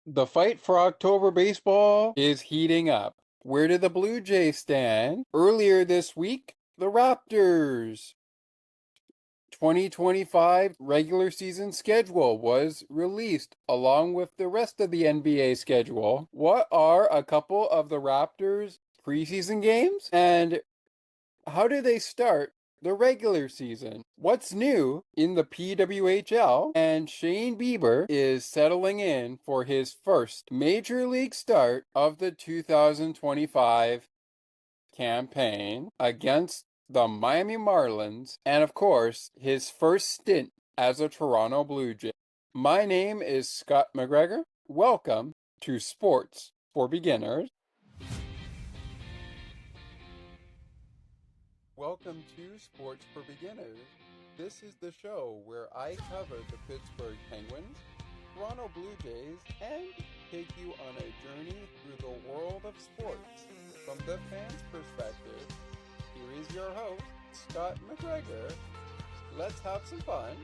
The fight for October baseball is heating up. Where do the Blue Jays stand? Earlier this week, the Raptors 2025 regular season schedule was released along with the rest of the NBA schedule. What are a couple of the Raptors' preseason games? And how do they start the regular season? What's new in the PWHL? And Shane Bieber is settling in for his first major league start of the 2025 campaign against the Miami Marlins, and of course, his first stint as a Toronto Blue Jay. My name is Scott McGregor. Welcome to Sports for Beginners. Welcome to Sports for Beginners. This is the show where I cover the Pittsburgh Penguins, Toronto Blue Jays, and take you on a journey through the world of sports from the fans' perspective. Here is your host, Scott McGregor. Let's have some fun.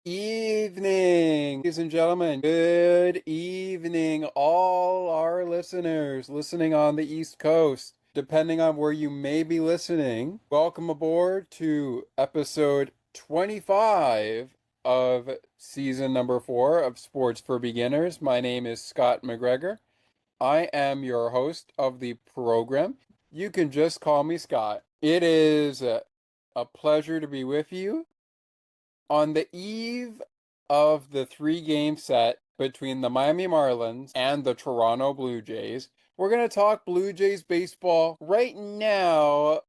Evening, ladies and gentlemen. Good evening, all our listeners listening on the East Coast. Depending on where you may be listening, welcome aboard to episode 25 of season number 4 of Sports for Beginners. My name is Scott McGregor. I am your host of the program. You can just call me Scott. It is a pleasure to be with you on the eve of the 3-game set between the Miami Marlins and the Toronto Blue Jays. We're going to talk Blue Jays baseball right now,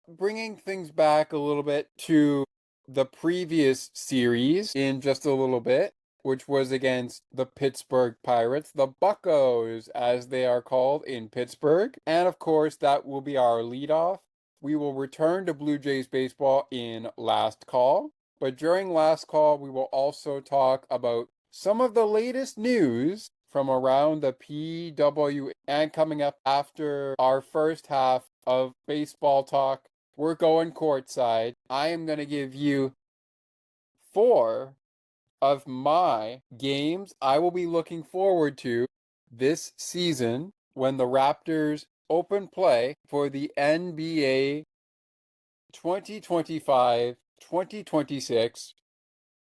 bringing things back a little bit to the previous series in just a little bit, which was against the Pittsburgh Pirates, the Buccos, as they are called in Pittsburgh. And of course, that will be our leadoff. We will return to Blue Jays baseball in last call. But during last call, we will also talk about some of the latest news from around the PW. And coming up after our first half of baseball talk, we're going courtside. I am going to give you 4 of my games I will be looking forward to this season when the Raptors open play for the NBA 2025-2026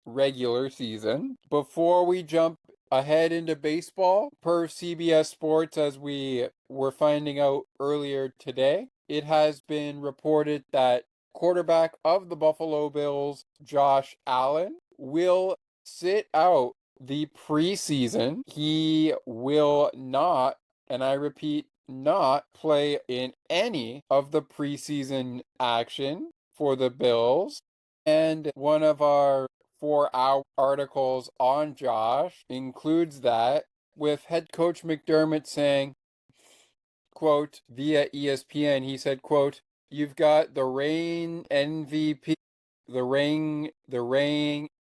regular season. Before we jump ahead into baseball, per CBS Sports, as we were finding out earlier today, it has been reported that quarterback of the Buffalo Bills, Josh Allen, will sit out the preseason. He will not, and I repeat, not play in any of the preseason action for the Bills. And one of our 4-hour articles on Josh includes that, with head coach McDermott saying, quote, via ESPN, he said, quote, "You've got the reign MVP, the reign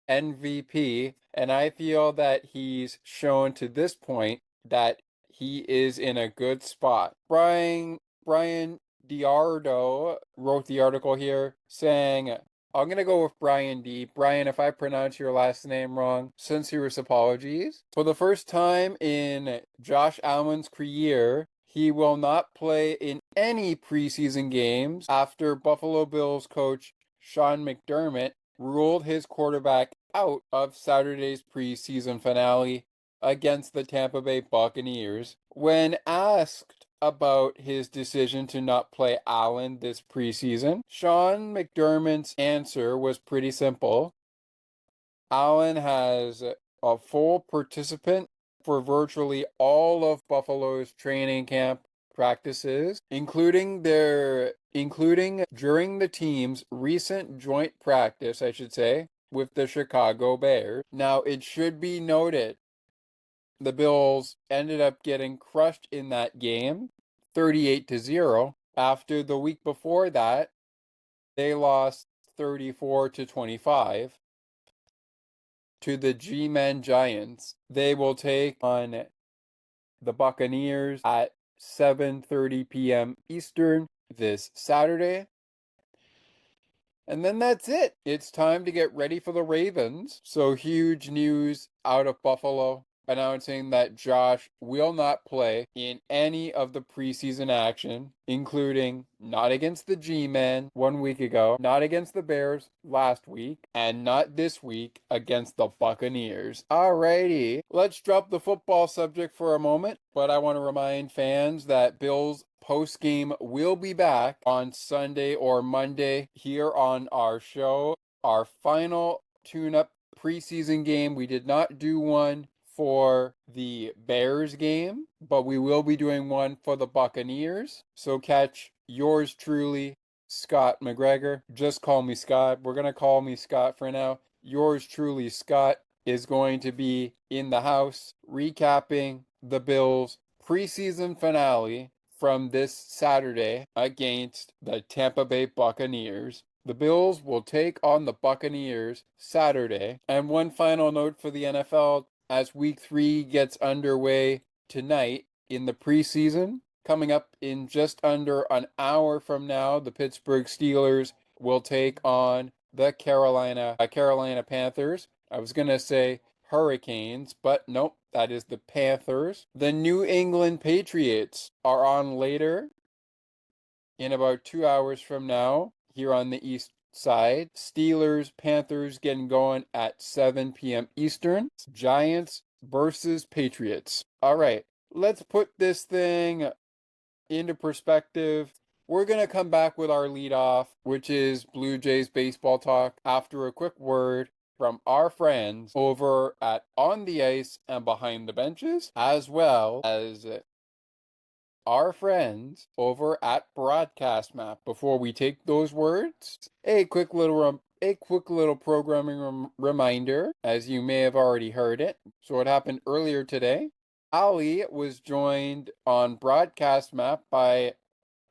MVP, and I feel that he's shown to this point that he is in a good spot." Brian Diardo wrote the article here saying, I'm going to go with Brian D. Brian, if I pronounce your last name wrong, sincerest apologies. For the first time in Josh Allen's career, he will not play in any preseason games after Buffalo Bills coach Sean McDermott ruled his quarterback out of Saturday's preseason finale against the Tampa Bay Buccaneers. When asked about his decision to not play Allen this preseason, Sean McDermott's answer was pretty simple. Allen has a full participant for virtually all of Buffalo's training camp practices, including during the team's recent joint practice, I should say, with the Chicago Bears. Now, it should be noted the Bills ended up getting crushed in that game, 38-0. After the week before that, they lost 34-25 to the G-Men Giants. They will take on the Buccaneers at 7:30 p.m. Eastern this Saturday. And then that's it. It's time to get ready for the Ravens. So huge news out of Buffalo announcing that Josh will not play in any of the preseason action, including not against the G-Men 1 week ago, not against the Bears last week, and not this week against the Buccaneers. Alrighty, let's drop the football subject for a moment, but I want to remind fans that Bills post-game will be back on Sunday or Monday here on our show. Our final tune-up preseason game. We did not do one for the Bears game, but we will be doing one for the Buccaneers. So catch yours truly, Scott McGregor. Just call me Scott. We're going to call me Scott for now. Yours truly, Scott, is going to be in the house recapping the Bills' preseason finale from this Saturday against the Tampa Bay Buccaneers. The Bills will take on the Buccaneers Saturday. And one final note for the NFL, as Week 3 gets underway tonight in the preseason, coming up in just under an hour from now, the Pittsburgh Steelers will take on the Carolina Panthers. I was going to say Hurricanes, but nope, that is the Panthers. The New England Patriots are on later in about 2 hours from now here on the east side. Steelers, Panthers getting going at 7 p.m. Eastern. Giants versus Patriots. All right, let's put this thing into perspective. We're going to come back with our leadoff, which is Blue Jays baseball talk, after a quick word from our friends over at On the Ice and Behind the Benches, as well as our friends over at Broadcast Map. Before we take those words, a quick little programming reminder, as you may have already heard it. So what happened earlier today, Ali was joined on Broadcast Map by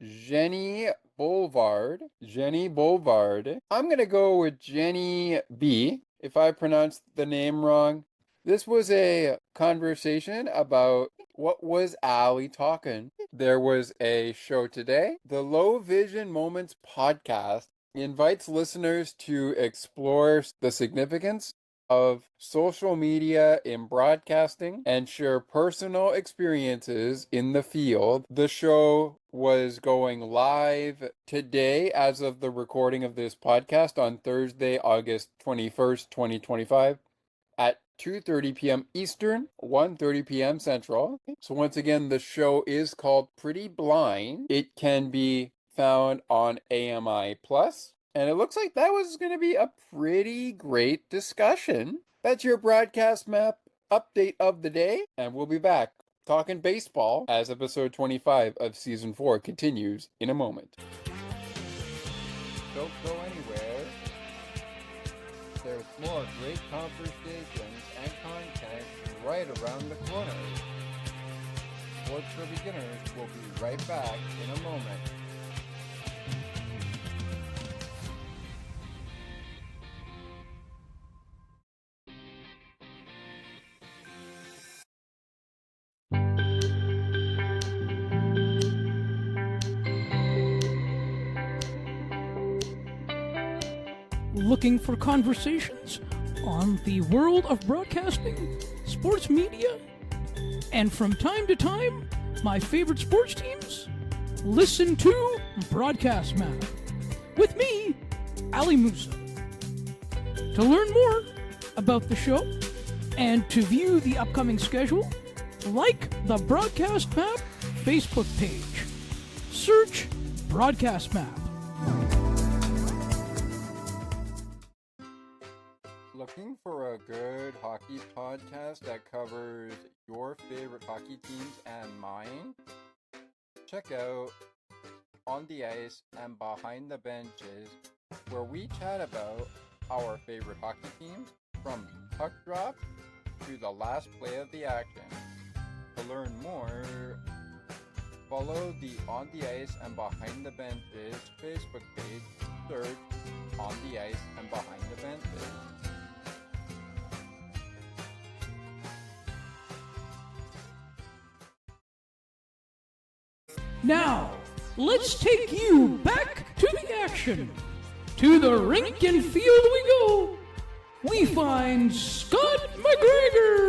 Jenny Boulevard. I'm going to go with Jenny B. If I pronounced the name wrong. This was a conversation about what was Ali talking. There was a show today. The Low Vision Moments podcast invites listeners to explore the significance of social media in broadcasting and share personal experiences in the field. The show was going live today as of the recording of this podcast on Thursday, August 21st, 2025 at 2:30 p.m. Eastern, 1:30 p.m. Central. So once again, the show is called Pretty Blind. It can be found on AMI Plus. And it looks like that was going to be a pretty great discussion. That's your Broadcast Map update of the day. And we'll be back talking baseball as episode 25 of season 4 continues in a moment. Don't go anywhere. There's more great conversations and content right around the corner. Sports for Beginners will be right back in a moment. Looking for conversations on the world of broadcasting, sports media, and from time to time, my favorite sports teams? Listen to Broadcast Map with me, Ali Musa. To learn more about the show and to view the upcoming schedule, like the Broadcast Map Facebook page. Search Broadcast Map. Looking for a good hockey podcast that covers your favorite hockey teams and mine? Check out On the Ice and Behind the Benches, where we chat about our favorite hockey teams from puck drop to the last play of the action. To learn more, follow the On the Ice and Behind the Benches Facebook page. Search On the Ice and Behind the Benches. Now, let's take you back to the action To the rink and field we go. We find Scott McGregor.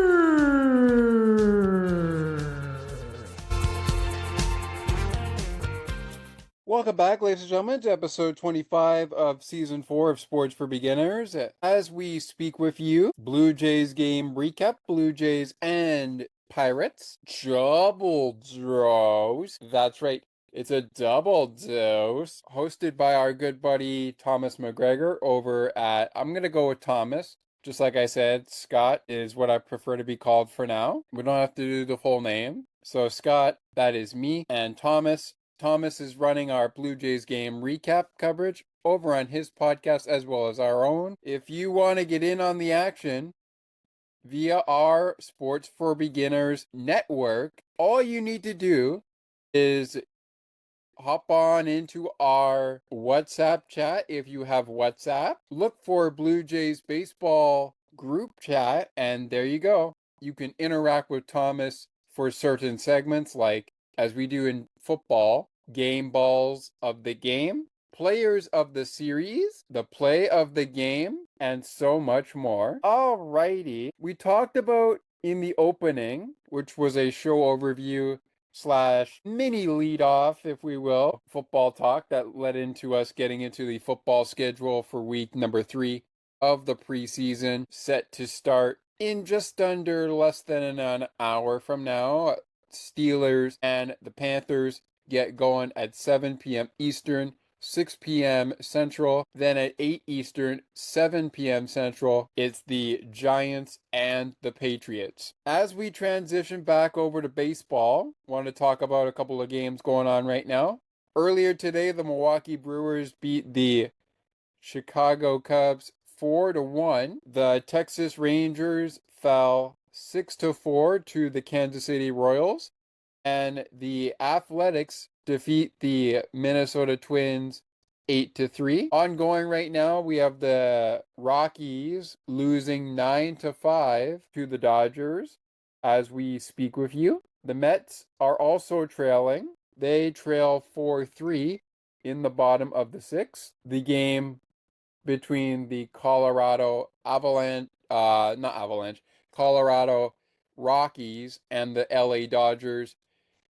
Welcome back, ladies and gentlemen, to episode 25 of season 4 of Sports for Beginners. As we speak with you, Blue Jays game recap, Blue Jays and Pirates, double dose. That's right, it's a double dose, hosted by our good buddy Thomas McGregor over at, I'm going to go with Thomas. Just like I said, Scott is what I prefer to be called for now. We don't have to do the full name. So Scott, that is me, and Thomas is running our Blue Jays game recap coverage over on his podcast as well as our own. If you want to get in on the action via our Sports for Beginners network, all you need to do is hop on into our WhatsApp chat if you have WhatsApp. Look for Blue Jays baseball group chat, and there you go. You can interact with Thomas for certain segments, like as we do in football, game balls of the game, players of the series, the play of the game, and so much more. Alrighty, we talked about in the opening, which was a show overview slash mini lead off, if we will, football talk that led into us getting into the football schedule for week number 3 of the preseason, set to start in just under less than an hour from now. Steelers and the Panthers get going at 7 p.m. Eastern, 6 p.m. Central. Then at 8 Eastern, 7 p.m. Central, it's the Giants and the Patriots. As we transition back over to baseball, I want to talk about a couple of games going on right now. Earlier today, the Milwaukee Brewers beat the Chicago Cubs 4-1. The Texas Rangers fell 6-4 to the Kansas City Royals, and the Athletics defeat the Minnesota Twins 8-3. Ongoing right now, we have the Rockies losing 9-5 to the Dodgers as we speak with you. The Mets are also trailing. They trail 4-3 in the bottom of the 6th. The game between the Colorado Colorado Rockies and the LA Dodgers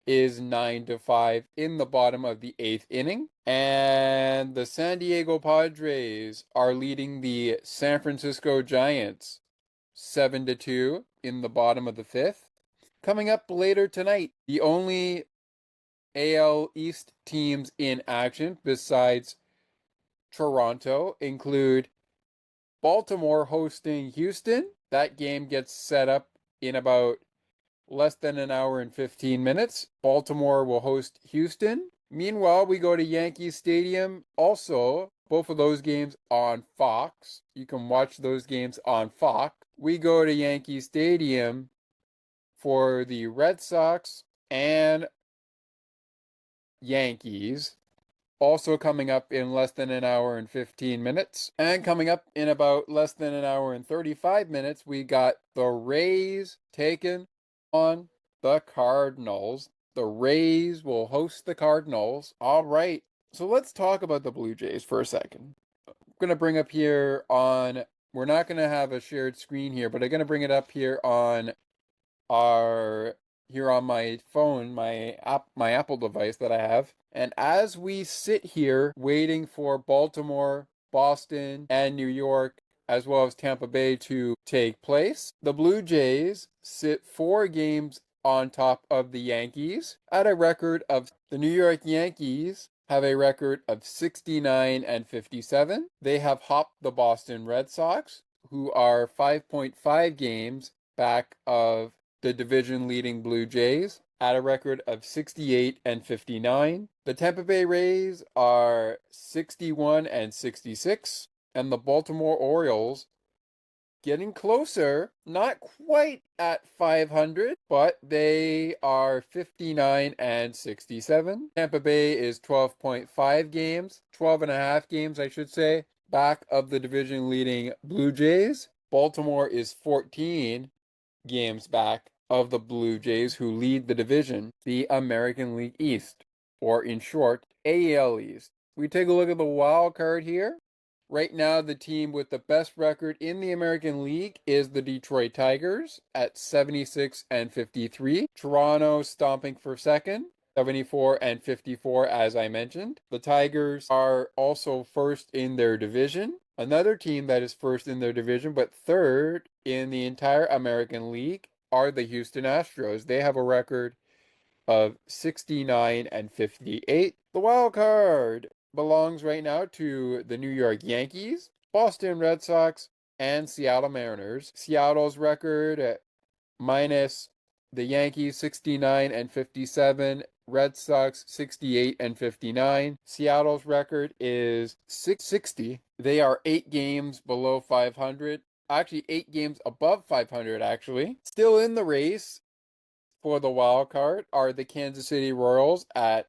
is 9-5 in the bottom of the 8th inning. And the San Diego Padres are leading the San Francisco Giants 7-2 in the bottom of the 5th. Coming up later tonight, the only AL East teams in action besides Toronto include Baltimore hosting Houston. That game gets set up in about less than an hour and 15 minutes. Baltimore will host Houston. Meanwhile, we go to Yankee Stadium. Also, both of those games on Fox. You can watch those games on Fox. We go to Yankee Stadium for the Red Sox and Yankees. Also coming up in less than an hour and 15 minutes. And coming up in about less than an hour and 35 minutes, we got the Rays taking on the Cardinals. The Rays will host the Cardinals. All right. So let's talk about the Blue Jays for a second. I'm going to bring up here on, we're not going to have a shared screen here, but I'm going to bring it up here on my phone, my Apple device that I have. And as we sit here waiting for Baltimore, Boston, and New York, as well as Tampa Bay to take place, the Blue Jays sit 4 games on top of the Yankees at a record of, the New York Yankees have a record of 69-57. They have hopped the Boston Red Sox, who are 5.5 games back of the division leading Blue Jays at a record of 68-59. The Tampa Bay Rays are 61-66, and the Baltimore Orioles getting closer, not quite at 500, but they are 59-67. Tampa Bay is 12.5 games, 12.5 games, I should say, back of the division leading Blue Jays. Baltimore is 14 games back of the Blue Jays, who lead the division, the American League East, or in short, AL East. We take a look at the wild card here. Right now, the team with the best record in the American League is the Detroit Tigers at 76 and 53. Toronto stomping for second, 74 and 54, as I mentioned. The Tigers are also first in their division. Another team that is first in their division, but third in the entire American League, are the Houston Astros. They have a record of 69 and 58. The wild card belongs right now to the New York Yankees, Boston Red Sox, and Seattle Mariners. Seattle's record minus the Yankees 69 and 57, Red Sox 68 and 59. Seattle's record is 660. They are 8 games below 500. Actually, 8 games above 500, actually. Still in the race for the wild card are the Kansas City Royals at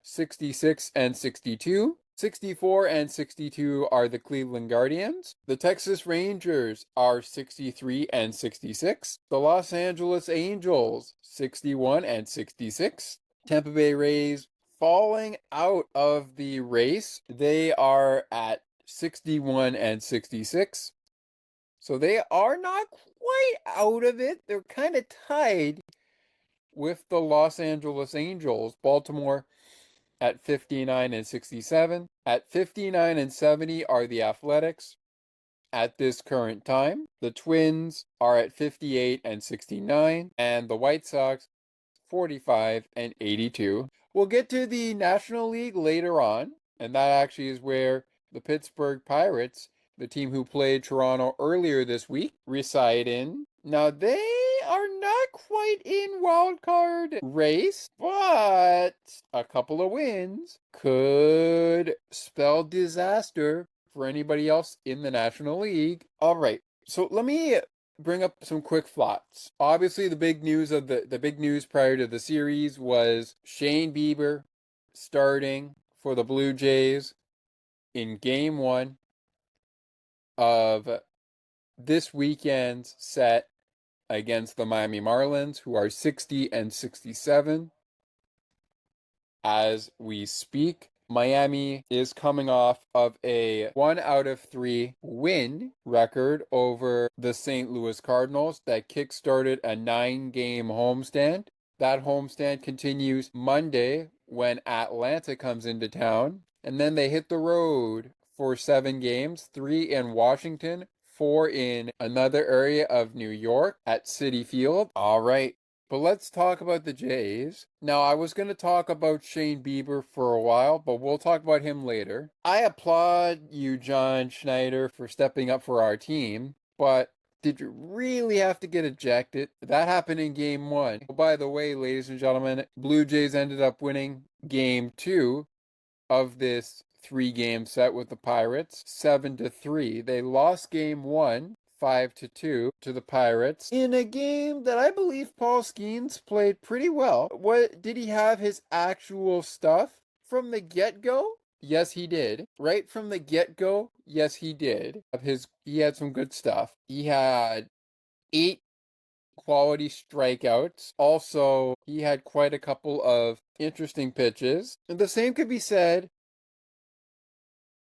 66 and 62. 64 and 62 are the Cleveland Guardians. The Texas Rangers are 63 and 66. The Los Angeles Angels 61 and 66. Tampa Bay Rays falling out of the race. They are at 61 and 66. So they are not quite out of it. They're kind of tied with the Los Angeles Angels. Baltimore at 59 and 67. At 59 and 70 are the Athletics at this current time. The Twins are at 58 and 69, and the White Sox 45 and 82. We'll get to the National League later on, and that actually is where the Pittsburgh Pirates, the team who played Toronto earlier this week, reside in. Now, they are not quite in wild card race, but a couple of wins could spell disaster for anybody else in the National League. All right, so let me bring up some quick thoughts. Obviously, the big news prior to the series was Shane Bieber starting for the Blue Jays in Game 1 of this weekend's set against the Miami Marlins, who are 60 and 67 as we speak. Miami is coming off of a 1 out of 3 win record over the St. Louis Cardinals that kickstarted a 9-game homestand. That homestand continues Monday when Atlanta comes into town, and then they hit the road for 7 games, 3 in Washington, 4 in another area of New York at Citi Field. All right, but let's talk about the Jays. Now, I was going to talk about Shane Bieber for a while, but we'll talk about him later. I applaud you, John Schneider, for stepping up for our team, but did you really have to get ejected? That happened in Game 1. Oh, by the way, ladies and gentlemen, Blue Jays ended up winning Game 2 of this 3-game set with the Pirates, 7-3. They lost Game 1, 5-2 to the Pirates in a game that I believe Paul Skeens played pretty well. What did he have his actual stuff from the get-go? Yes, he did. Right from the get-go, yes, he did. He had some good stuff. He had 8 quality strikeouts. Also, he had quite a couple of interesting pitches. And the same could be said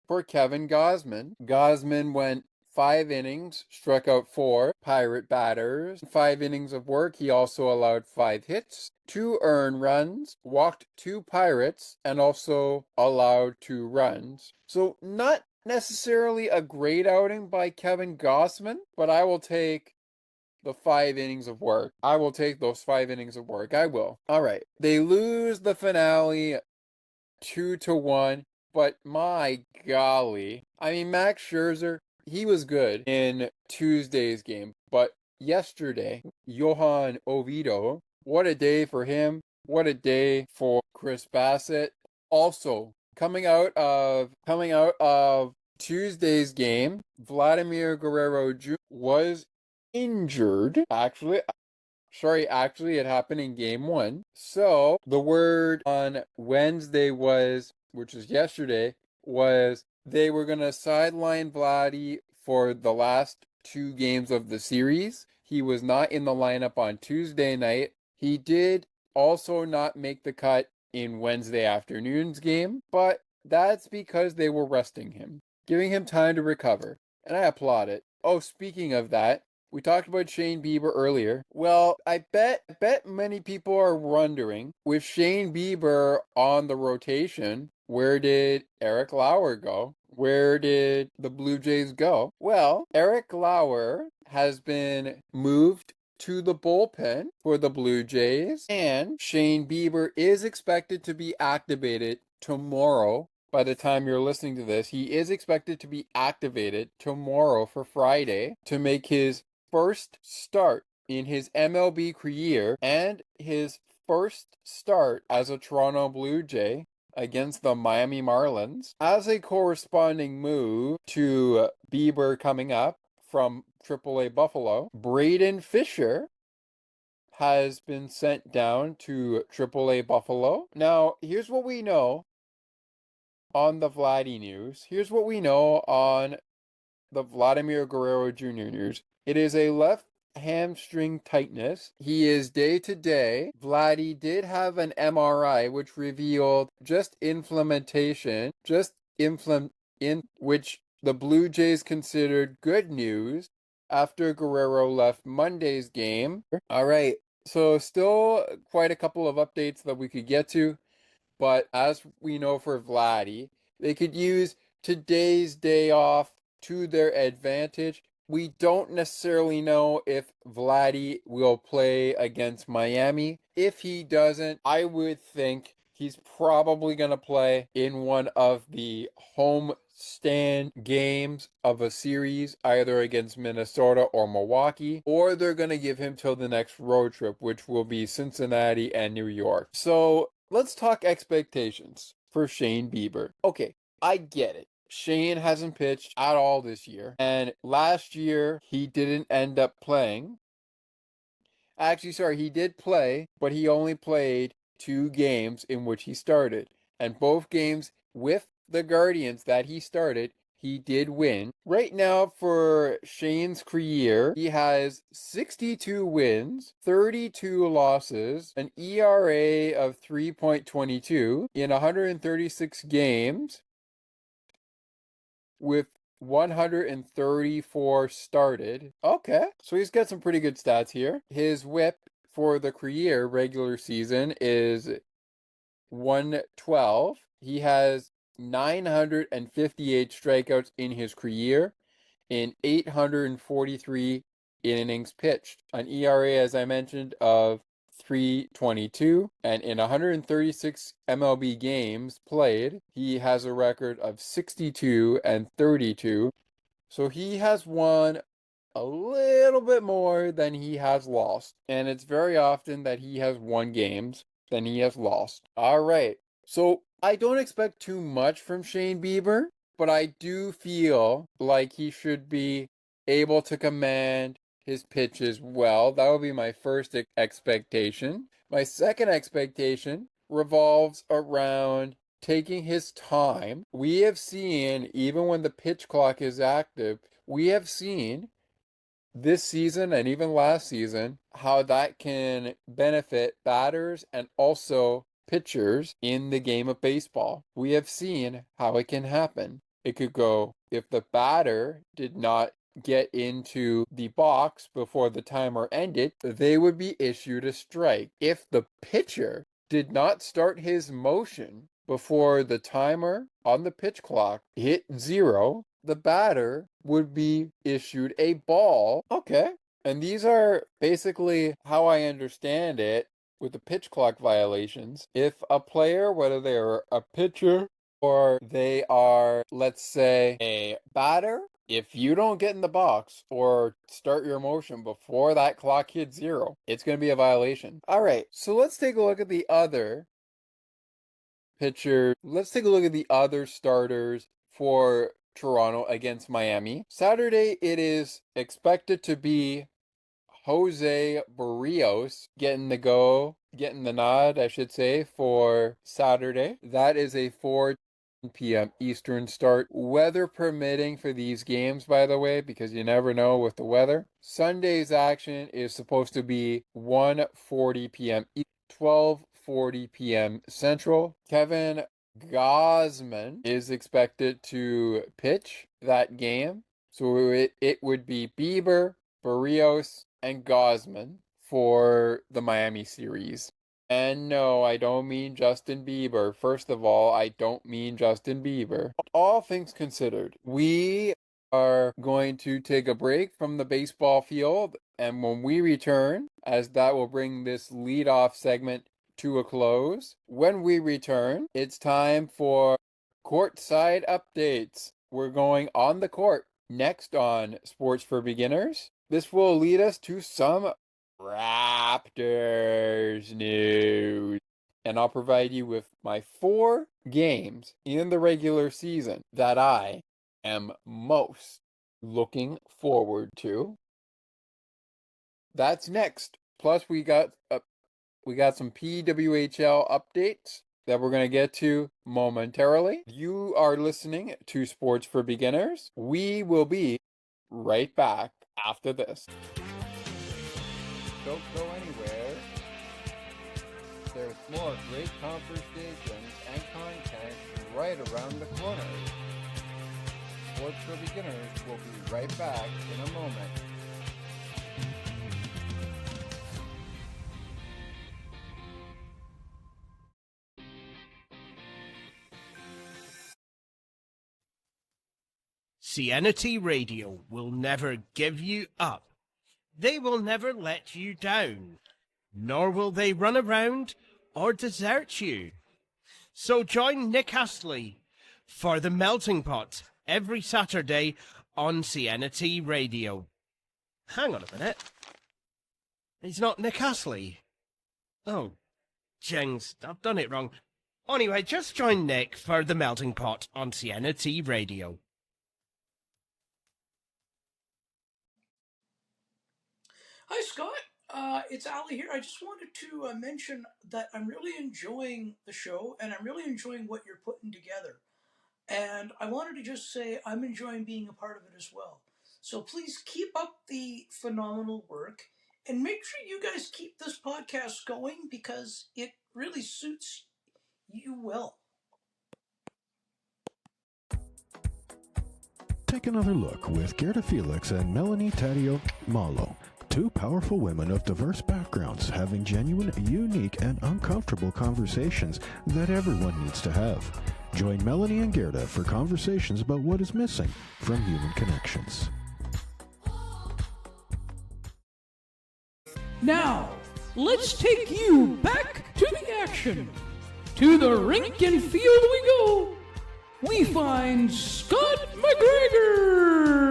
for Kevin Gausman. Gausman went 5 innings, struck out 4 Pirate batters. 5 innings of work. He also allowed 5 hits, 2 earned runs, walked 2 Pirates, and also allowed 2 runs. So not necessarily a great outing by Kevin Gausman, but I will take the 5 innings of work. I will take those 5 innings of work. I will. All right. They lose the finale 2-1. But my golly, I mean, Max Scherzer, he was good in Tuesday's game. But yesterday, Johan Oviedo, what a day for him. What a day for Chris Bassett. Also, coming out of Tuesday's game, Vladimir Guerrero Jr. was injured. Actually, it happened in Game 1. So, the word on Wednesday which was yesterday, was they were going to sideline Vladdy for the last 2 games of the series. He was not in the lineup on Tuesday night. He did also not make the cut in Wednesday afternoon's game, but that's because they were resting him. giving him time to recover, and I applaud it. Oh, speaking of that, we talked about Shane Bieber earlier. Well, I bet many people are wondering, with Shane Bieber on the rotation, where did Eric Lauer go? Where did the Blue Jays go? Well, Eric Lauer has been moved to the bullpen for the Blue Jays, and Shane Bieber is expected to be activated tomorrow. By the time you're listening to this, he is expected to be activated tomorrow for Friday to make his first start in his MLB career and his first start as a Toronto Blue Jay against the Miami Marlins. As a corresponding move to Bieber coming up from AAA Buffalo, Braden Fisher has been sent down to AAA Buffalo. Now, here's what we know on the Vladdy news. Here's what we know on the Vladimir Guerrero Jr. news. It is a left hamstring tightness. He is day to day. Vladdy did have an MRI which revealed in which the Blue Jays considered good news after Guerrero left Monday's game. All right. So still quite a couple of updates that we could get to. But as we know for Vladdy, they could use today's day off to their advantage. We don't necessarily know if Vladdy will play against Miami. If he doesn't, I would think he's probably going to play in one of the home stand games of a series, either against Minnesota or Milwaukee, or they're going to give him till the next road trip, which will be Cincinnati and New York. So let's talk expectations for Shane Bieber. Okay, I get it. Shane hasn't pitched at all this year, and last year he didn't end up playing. Actually, sorry, he did play, but he only played 2 games in which he started. And both games with the Guardians that he started, he did win. Right now, for Shane's career, he has 62 wins, 32 losses, an ERA of 3.22 in 136 games, with 134 started. Okay, so he's got some pretty good stats here. His whip for the career regular season is 112. He has 958 strikeouts in his career in 843 innings pitched. An ERA, as I mentioned, of 3.22, and in 136 MLB games played, he has a record of 62 and 32. So he has won a little bit more than he has lost. And it's very often that he has won games than he has lost. All right. So I don't expect too much from Shane Bieber, but I do feel like he should be able to command his pitches well. That would be my first expectation. My second expectation revolves around taking his time. We have seen, even when the pitch clock is active, we have seen this season and even last season how that can benefit batters and also pitchers in the game of baseball. We have seen how it can happen. It could go, if the batter did not get into the box before the timer ended, they would be issued a strike. If the pitcher did not start his motion before the timer on the pitch clock hit 0, the batter would be issued a ball. Okay. And these are basically how I understand it with the pitch clock violations. If a player, whether they are a pitcher or they are, let's say, a batter, if you don't get in the box or start your motion before that clock hits 0, it's going to be a violation. All right, so let's take a look at the other pitcher. Let's take a look at the other starters for Toronto against Miami. Saturday, it is expected to be Jose Barrios getting the nod, I should say, for Saturday. That is a 4 p.m. Eastern start. Weather permitting for these games, by the way, because you never know with the weather. Sunday's action is supposed to be 1:40 p.m. 12:40 p.m. Central. Kevin Gosman is expected to pitch that game. So it would be Bieber, Barrios, and Gosman for the Miami series. And no, I don't mean Justin Bieber. First of all, I don't mean Justin Bieber. All things considered, we are going to take a break from the baseball field, and when we return, as that will bring this leadoff segment to a close, when we return, it's time for courtside updates. We're going on the court next on Sports for Beginners. This will lead us to some Raptors news. And I'll provide you with my 4 games in the regular season that I am most looking forward to. That's next. Plus, we got some PWHL updates that we're going to get to momentarily. You are listening to Sports for Beginners. We will be right back after this. Don't go anywhere. There's more great conversations and content right around the corner. Sports for Beginners will be right back in a moment. CNT Radio will never give you up. They will never let you down, nor will they run around or desert you. So join Nick Astley for The Melting Pot every Saturday on CNT Radio. Hang on a minute. He's not Nick Astley. Oh, jings, I've done it wrong. Anyway, just join Nick for The Melting Pot on CNT Radio. Hi, Scott. It's Ali here. I just wanted to mention that I'm really enjoying the show and I'm really enjoying what you're putting together. And I wanted to just say I'm enjoying being a part of it as well. So please keep up the phenomenal work and make sure you guys keep this podcast going because it really suits you well. Take another look with Gerda Felix and Melanie Taddeo Malo. 2 powerful women of diverse backgrounds having genuine, unique, and uncomfortable conversations that everyone needs to have. Join Melanie and Gerda for conversations about what is missing from human connections. Now, let's take you back to the action. To the rink and field we go. We find Scott McGregor.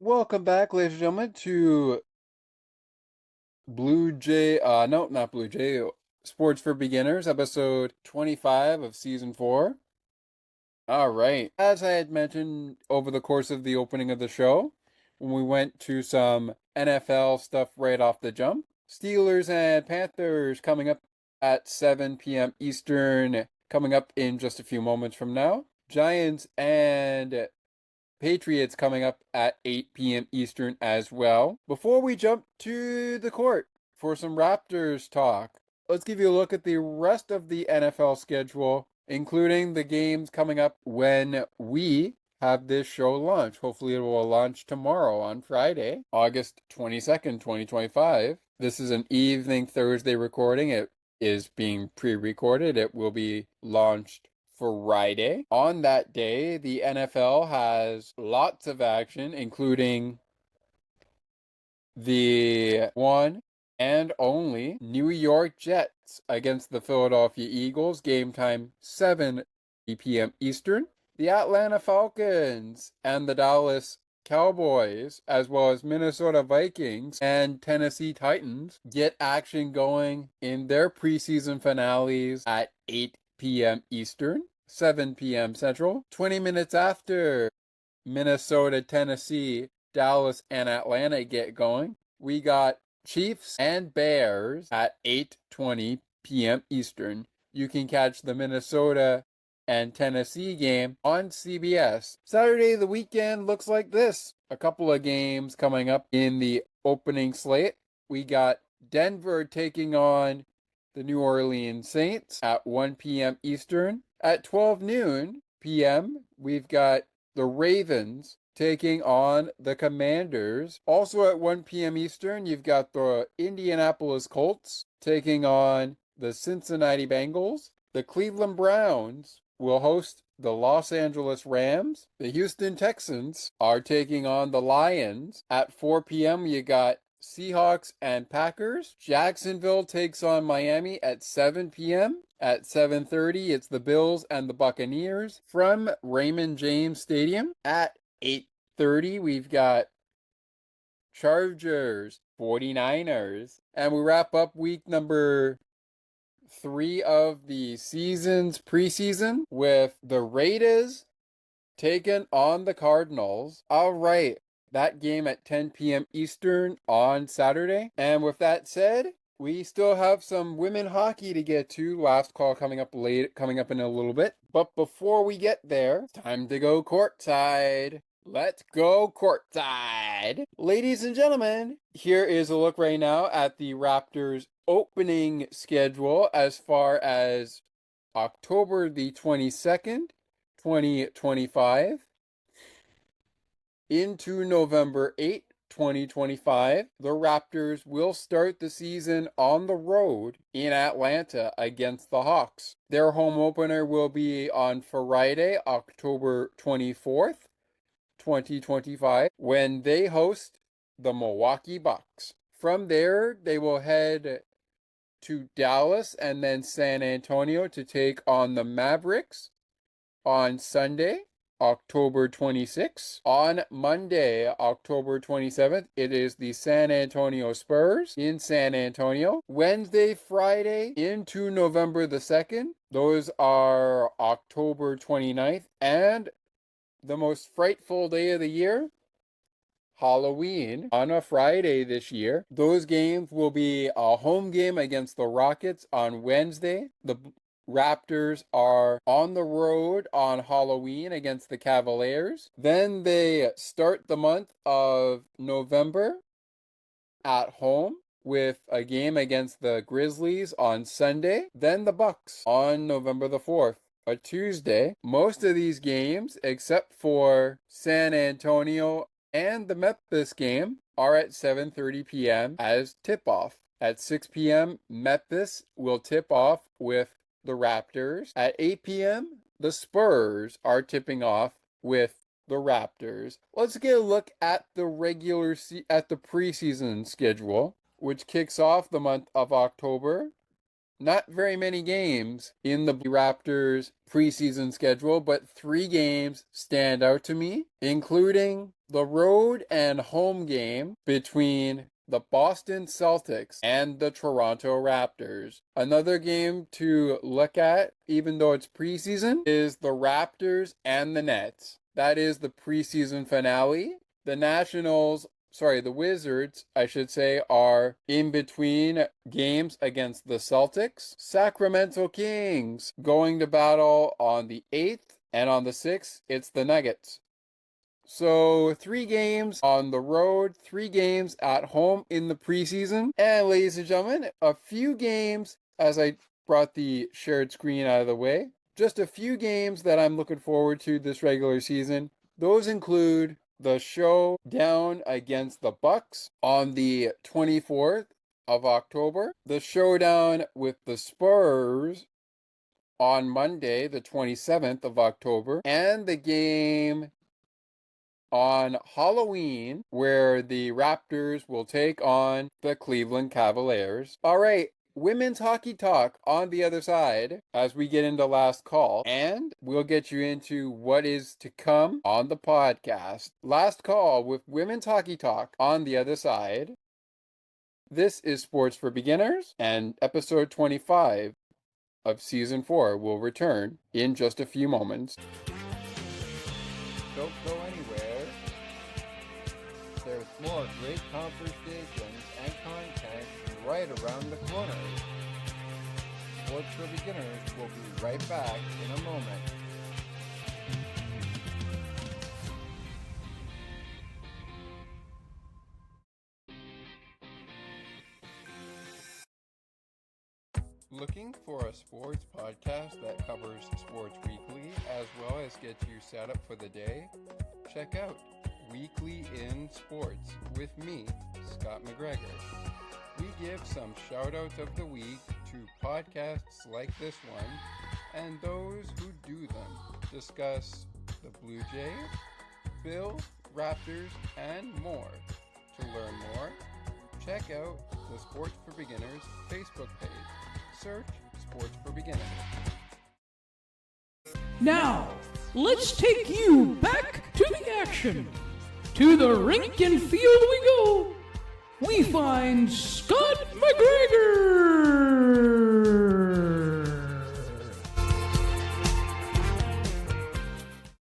Welcome back, ladies and gentlemen, to Sports for Beginners, episode 25 of season 4. All right. As I had mentioned over the course of the opening of the show, when we went to some NFL stuff right off the jump, Steelers and Panthers coming up at 7 p.m. Eastern, coming up in just a few moments from now. Giants and Patriots coming up at 8 p.m. Eastern as well. Before we jump to the court for some Raptors talk, let's give you a look at the rest of the NFL schedule, including the games coming up when we have this show launch. Hopefully it will launch tomorrow on Friday, August 22nd, 2025. This is an evening Thursday recording. It is being pre-recorded. It will be launched Friday. On that day, the NFL has lots of action, including the one and only New York Jets against the Philadelphia Eagles, game time 7 p.m. Eastern. The Atlanta Falcons and the Dallas Cowboys, as well as Minnesota Vikings and Tennessee Titans, get action going in their preseason finales at 8 p.m. Eastern, 7 p.m. Central. 20 minutes after Minnesota, Tennessee, Dallas, and Atlanta get going, we got Chiefs and Bears at 8:20 p.m. Eastern. You can catch the Minnesota and Tennessee game on CBS. Saturday, the weekend looks like this. A couple of games coming up in the opening slate. We got Denver taking on the New Orleans Saints at 1 p.m. Eastern. At 12 noon p.m., we've got the Ravens taking on the Commanders. Also at 1 p.m. Eastern, you've got the Indianapolis Colts taking on the Cincinnati Bengals. The Cleveland Browns will host the Los Angeles Rams. The Houston Texans are taking on the Lions. At 4 p.m., you got Seahawks and Packers. Jacksonville takes on Miami at 7 p.m. At 7:30, it's the Bills and the Buccaneers from Raymond James Stadium. At 8:30, we've got Chargers, 49ers. And we wrap up week number 3 of the season's preseason with the Raiders taking on the Cardinals. All right, that game at 10 p.m. Eastern on Saturday. And with that said, we still have some women hockey to get to. Last call coming up in a little bit. But before we get there, it's time to go courtside. Let's go courtside. Ladies and gentlemen, here is a look right now at the Raptors opening schedule as far as October the 22nd, 2025 into November 8th, 2025. The Raptors will start the season on the road in Atlanta against the Hawks. Their home opener will be on Friday, October 24th, 2025, when they host the Milwaukee Bucks. From there, they will head to Dallas and then San Antonio to take on the Mavericks on Sunday, October 26th. On Monday, October 27th, it is the San Antonio Spurs in San Antonio. Wednesday, Friday into November the 2nd. Those are October 29th. And the most frightful day of the year, Halloween, on a Friday this year. Those games will be a home game against the Rockets on Wednesday. The Raptors are on the road on Halloween against the Cavaliers. Then they start the month of November at home with a game against the Grizzlies on Sunday. Then the Bucks on November the 4th, a Tuesday. Most of these games, except for San Antonio and the Memphis game, are at 7:30 p.m. as tip-off. At 6 p.m., Memphis will tip off with the Raptors. At 8 p.m., the Spurs are tipping off with the Raptors. Let's get a look at the preseason schedule, which kicks off the month of October. Not very many games in the Raptors preseason schedule, but 3 games stand out to me, including the road and home game between the Boston Celtics and the Toronto Raptors. Another game to look at, even though it's preseason, is the Raptors and the Nets. That is the preseason finale. The Wizards, I should say, are in between games against the Celtics. Sacramento Kings going to battle on the 8th, and on the 6th, it's the Nuggets. So 3 games on the road, 3 games at home in the preseason. And ladies and gentlemen, a few games, as I brought the shared screen out of the way, just a few games that I'm looking forward to this regular season. Those include the showdown against the Bucks on the 24th of October, the showdown with the Spurs on Monday, the 27th of October, and the game on Halloween where the Raptors will take on the Cleveland Cavaliers. All right, women's hockey talk on the other side as we get into last call, and we'll get you into what is to come on the podcast. Last call with women's hockey talk on the other side. This is Sports for Beginners, and episode 25 of season 4 will return in just a few moments. Don't go anywhere. There's more great conversations and content right around the corner. Sports for Beginners will be right back in a moment. Looking for a sports podcast that covers sports weekly as well as gets you set up for the day? Check out Weekly in Sports with me, Scott McGregor. We give some shout outs of the week to podcasts like this one and those who do them, discuss the Blue Jays, Bills, Raptors, and more. To learn more, check out the Sports for Beginners Facebook page. Search Sports for Beginners. Now, let's take you back to the action. To the rink and field we go. We find Scott McGregor.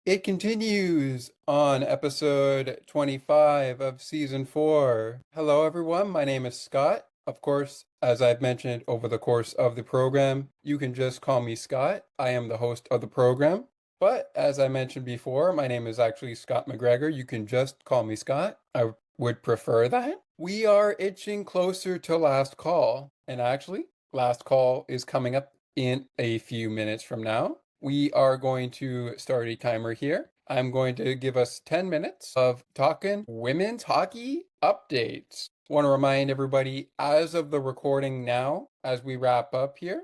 It continues on episode 25 of season 4. Hello, everyone. My name is Scott. Of course, as I've mentioned over the course of the program, you can just call me Scott. I am the host of the program. But as I mentioned before, my name is actually Scott McGregor. You can just call me Scott. I would prefer that. We are itching closer to last call. And actually, last call is coming up in a few minutes from now. We are going to start a timer here. I'm going to give us 10 minutes of talking women's hockey updates. Want to remind everybody, as of the recording now, as we wrap up here,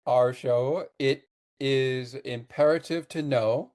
our show, it is imperative to know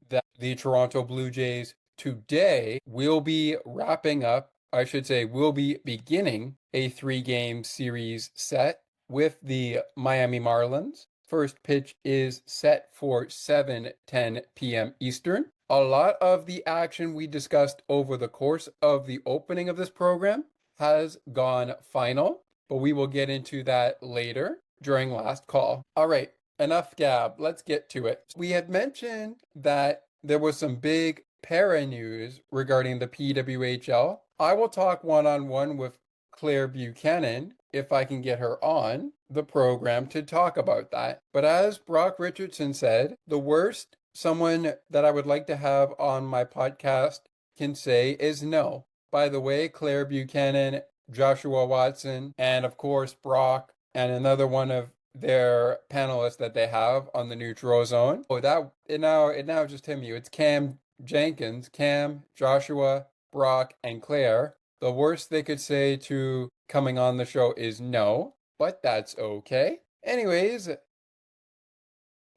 that the Toronto Blue Jays today will be wrapping up, I should say, will be beginning a 3-game series set with the Miami Marlins. First pitch is set for 7:10 p.m. Eastern. A lot of the action we discussed over the course of the opening of this program has gone final, but we will get into that later during last call. All right, enough gab. Let's get to it. We had mentioned that there was some big para news regarding the PWHL. I will talk one-on-one with Claire Buchanan if I can get her on the program to talk about that. But as Brock Richardson said, the worst someone that I would like to have on my podcast can say is no. By the way, Claire Buchanan, Joshua Watson, and of course Brock, and another one of their panelists that they have on the Neutral Zone. Oh, it now just hit me. It's Cam Jenkins, Cam, Joshua, Brock, and Claire. The worst they could say to coming on the show is no, but that's okay. Anyways,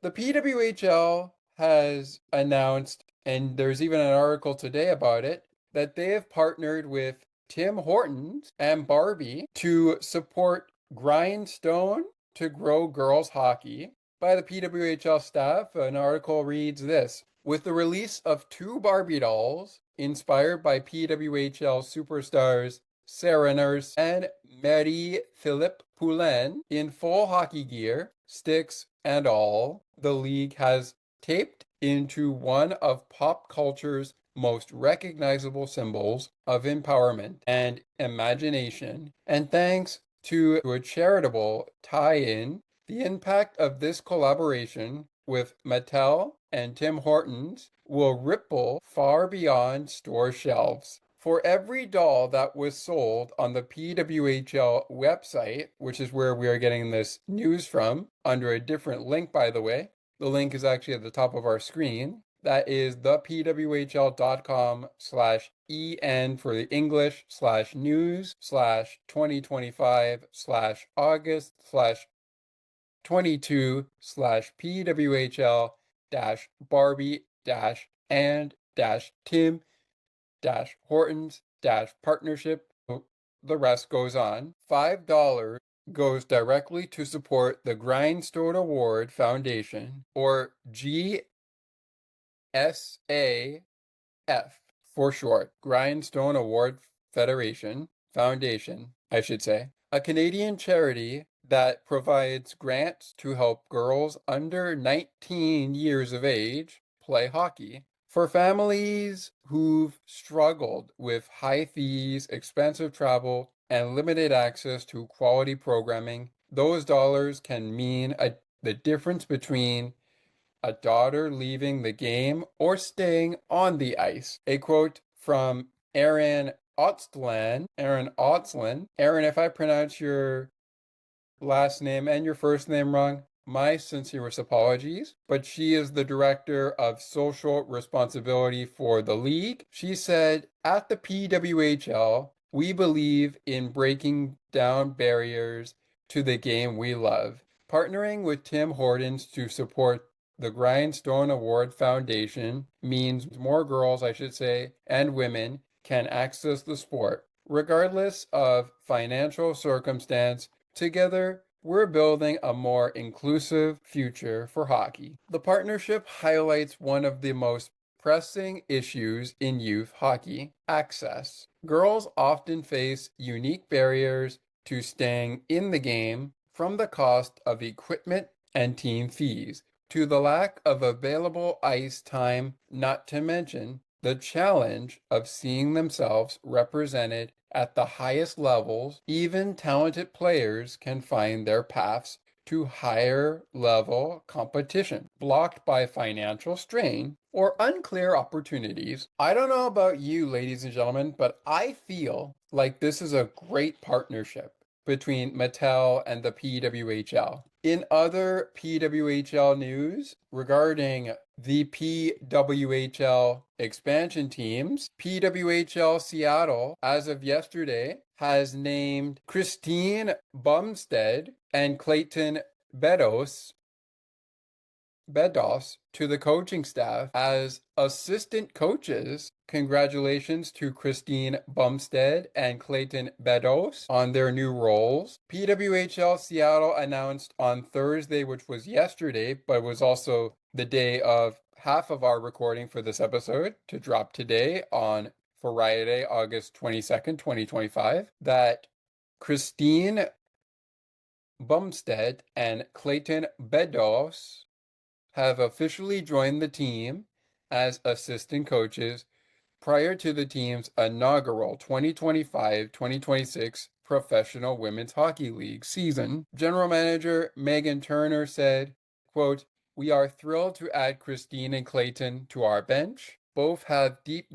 the PWHL has announced, and there's even an article today about it, that they have partnered with Tim Hortons and Barbie to support Grindstone to Grow Girls Hockey by the PWHL staff. An article reads this: with the release of 2 Barbie dolls inspired by PWHL superstars Sarah Nurse and Marie-Philippe Poulin in full hockey gear, sticks and all, the league has taped into one of pop culture's most recognizable symbols of empowerment and imagination. And thanks to a charitable tie-in, the impact of this collaboration with Mattel and Tim Hortons will ripple far beyond store shelves. For every doll that was sold on the PWHL website, which is where we are getting this news from, under a different link, by the way, the link is actually at the top of our screen. That is thepwhl.com/EN for the English /August/22/Barbie-and-Tim-Hortons-partnership. The rest goes on. $5 goes directly to support the Grindstone Award Foundation, or GSAF for short, Grindstone Award Federation Foundation, I should say, a Canadian charity that provides grants to help girls under 19 years of age play hockey. For families who've struggled with high fees, expensive travel, and limited access to quality programming, those dollars can mean the difference between a daughter leaving the game or staying on the ice. A quote from Aaron Otzlan. Aaron, if I pronounce your last name and your first name wrong, my sincerest apologies. But she is the director of social responsibility for the league. She said, at the PWHL, we believe in breaking down barriers to the game we love, partnering with Tim Hortons to support the Grindstone Award Foundation means more girls, I should say, and women can access the sport, regardless of financial circumstance. Together, we're building a more inclusive future for hockey. The partnership highlights one of the most pressing issues in youth hockey: access. Girls often face unique barriers to staying in the game, from the cost of equipment and team fees to the lack of available ice time, not to mention the challenge of seeing themselves represented at the highest levels. Even talented players can find their paths to higher level competition blocked by financial strain or unclear opportunities. I don't know about you, ladies and gentlemen, but I feel like this is a great partnership between Mattel and the PWHL. In other PWHL news regarding the PWHL expansion teams, PWHL Seattle, as of yesterday, has named Christine Bumstead and Clayton Bedos to the coaching staff as assistant coaches. Congratulations to Christine Bumstead and Clayton Bedos on their new roles. PWHL Seattle announced on Thursday, which was yesterday, but was also the day of half of our recording for this episode to drop today on Friday, August 22nd, 2025, that Christine Bumstead and Clayton Bedos have officially joined the team as assistant coaches prior to the team's inaugural 2025-2026 Professional Women's Hockey League season. General Manager Megan Turner said, quote, "We are thrilled to add Christine and Clayton to our bench. Both have deep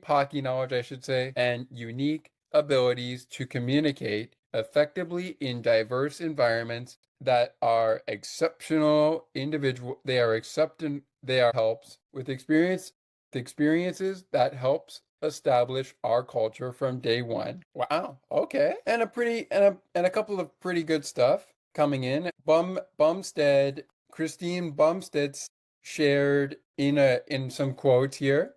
hockey knowledge, I should say, and unique abilities to communicate effectively in diverse environments that are exceptional individual. They are helps with experiences that helps establish our culture from day one." Wow. Okay. And a couple of pretty good stuff coming in. Christine Bumstead shared in some quotes here.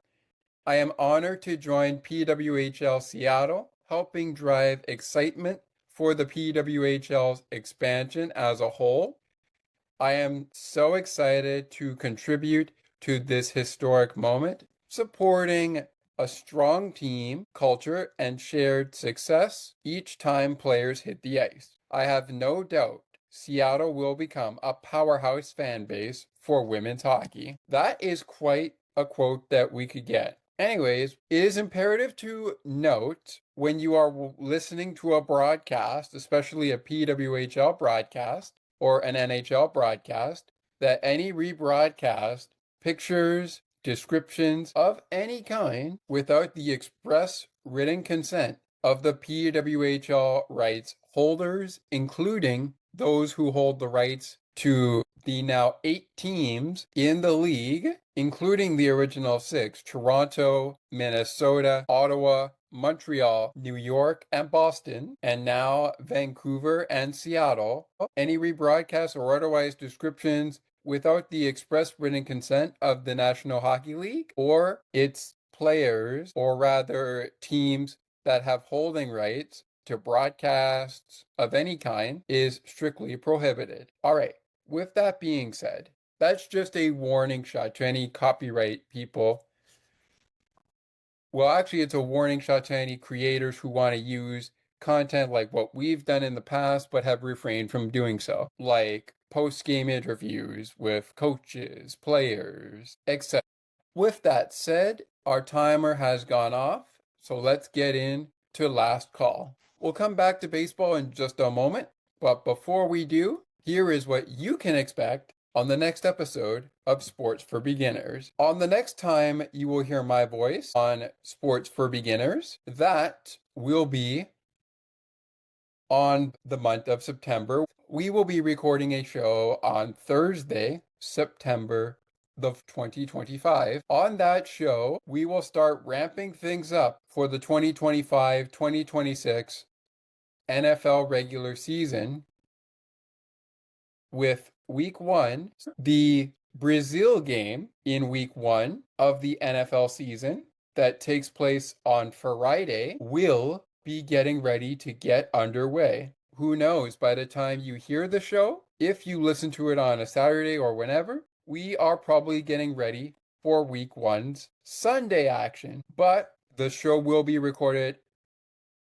"I am honored to join PWHL Seattle, helping drive excitement for the PWHL's expansion as a whole. I am so excited to contribute to this historic moment, supporting a strong team culture and shared success each time players hit the ice. I have no doubt Seattle will become a powerhouse fan base for women's hockey." That is quite a quote that we could get. Anyways, it is imperative to note when you are listening to a broadcast, especially a PWHL broadcast or an NHL broadcast, that any rebroadcast, pictures, descriptions of any kind without the express written consent of the PWHL rights holders, including those who hold the rights to the now 8 teams in the league, including the original 6, Toronto, Minnesota, Ottawa, Montreal, New York, and Boston, and now Vancouver and Seattle. Any rebroadcasts or otherwise descriptions without the express written consent of the National Hockey League or its players, or rather teams that have holding rights to broadcasts of any kind, is strictly prohibited. All right, with that being said, that's just a warning shot to any copyright people. Well, actually, it's a warning shot to any creators who want to use content like what we've done in the past but have refrained from doing so, like post-game interviews with coaches, players, etc. With that said, our timer has gone off, so let's get into last call. We'll come back to baseball in just a moment, but before we do, here is what you can expect on the next episode of Sports for Beginners. On the next time you will hear my voice on Sports for Beginners, that will be on the month of September. We will be recording a show on Thursday, September the 2025. On that show, we will start ramping things up for the 2025-2026 NFL regular season with week 1, the Brazil game in week 1 of the NFL season that takes place on Friday will be getting ready to get underway. Who knows, by the time you hear the show, if you listen to it on a Saturday or whenever, we are probably getting ready for week 1's Sunday action. But the show will be recorded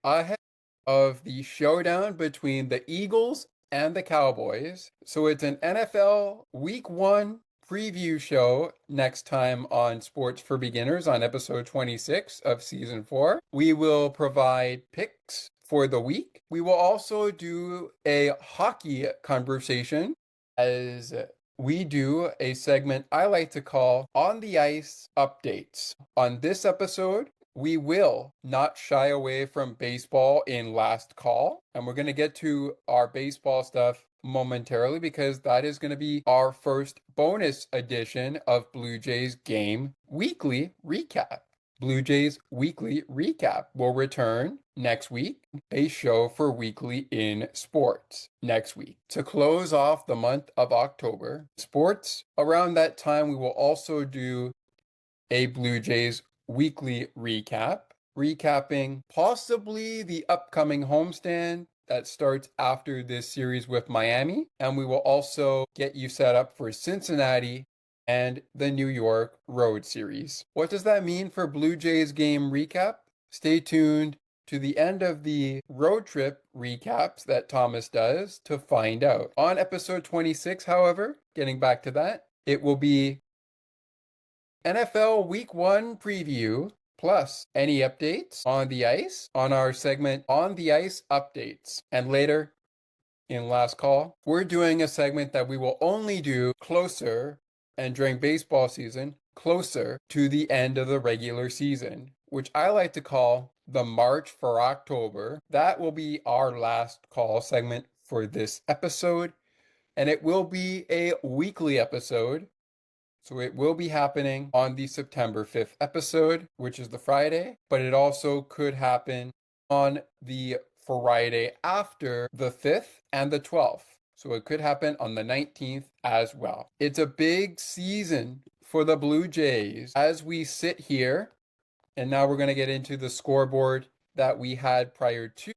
ahead of the showdown between the Eagles and the Cowboys. So it's an NFL Week 1 preview show next time on Sports for Beginners on episode 26 of season 4. We will provide picks for the week. We will also do a hockey conversation as we do a segment I like to call On the Ice Updates. On this episode, we will not shy away from baseball in last call, and we're going to get to our baseball stuff momentarily because that is going to be our first bonus edition of Blue Jays Game Weekly Recap. Blue Jays Weekly Recap will return next week, a show for Weekly in Sports next week. To close off the month of October, sports, around that time we will also do a Blue Jays Weekly Recap, recapping possibly the upcoming homestand that starts after this series with Miami, and we will also get you set up for Cincinnati and the New York Road Series. What does that mean for Blue Jays game recap? Stay tuned to the end of the road trip recaps that Thomas does to find out. On episode 26, however, getting back to that, it will be NFL Week 1 preview plus any updates on the ice on our segment On the Ice Updates. And later in last call, we're doing a segment that we will only do closer and during baseball season, closer to the end of the regular season, which I like to call the March for October. That will be our last call segment for this episode, and it will be a weekly episode. So it will be happening on the September 5th episode, which is the Friday, but it also could happen on the Friday after the 5th and the 12th. So it could happen on the 19th as well. It's a big season for the Blue Jays as we sit here. And now we're going to get into the scoreboard that we had prior to